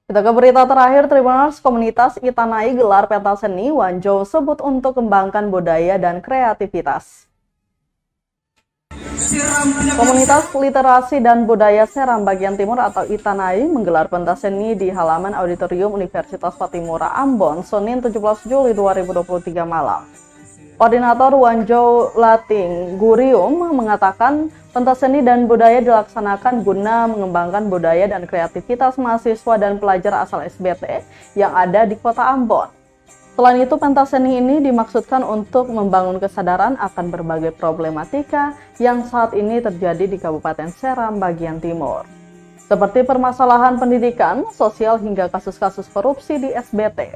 Kita ke berita terakhir, Tribuners, komunitas Itanai gelar pentas seni Wanjo sebut untuk kembangkan budaya dan kreativitas. Komunitas Literasi dan Budaya Seram Bagian Timur atau Itanai menggelar pentas seni di halaman Auditorium Universitas Patimura Ambon, Senin 17 Juli 2023 malam. Koordinator Wanjo Lating Gurium mengatakan pentas seni dan budaya dilaksanakan guna mengembangkan budaya dan kreativitas mahasiswa dan pelajar asal SBT yang ada di kota Ambon. Selain itu, pentas seni ini dimaksudkan untuk membangun kesadaran akan berbagai problematika yang saat ini terjadi di Kabupaten Seram Bagian Timur, seperti permasalahan pendidikan, sosial hingga kasus-kasus korupsi di SBT.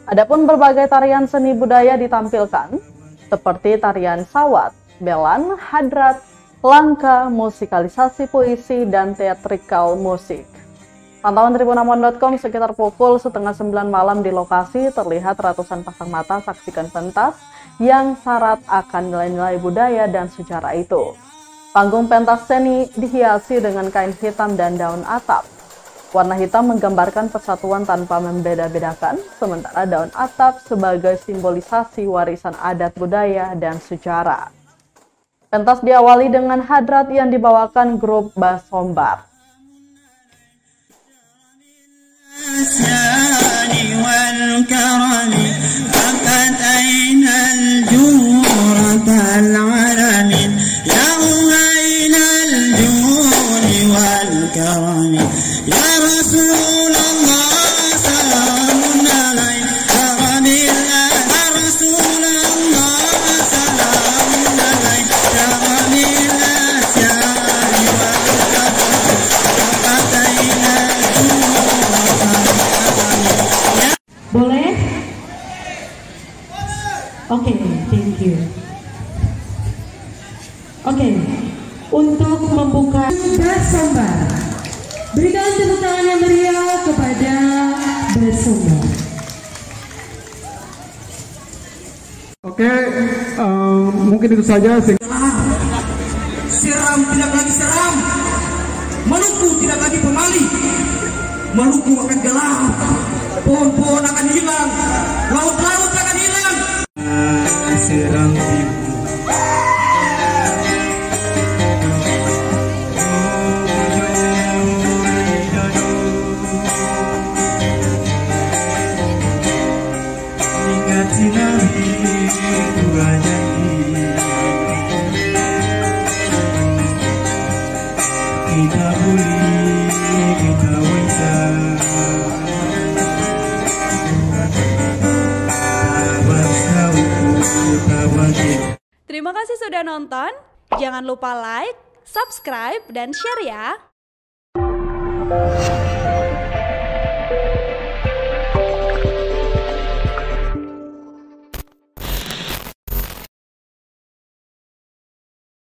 Adapun berbagai tarian seni budaya ditampilkan, seperti tarian sawat, belan, hadrat, langka, musikalisasi puisi, dan teatrikal musik. Pantauan tribunambon.com sekitar pukul 8:30 malam di lokasi terlihat ratusan pasang mata saksikan pentas yang syarat akan nilai-nilai budaya dan sejarah itu. Panggung pentas seni dihiasi dengan kain hitam dan daun atap. Warna hitam menggambarkan persatuan tanpa membeda-bedakan, sementara daun atap sebagai simbolisasi warisan adat budaya dan sejarah. Pentas diawali dengan hadrat yang dibawakan grup Basombar. Boleh? Oke, thank you. Oke, untuk membuka Basombar, berikan tepuk tangan yang meriah kepada Basombar. Oke, mungkin itu saja. Seram tidak lagi seram, Maluku tidak lagi pemali, Maluku akan gelap. Pohon-pohon akan hilang, laut-laut akan hilang. Seram Terima kasih sudah nonton. Jangan lupa like, subscribe, dan share ya.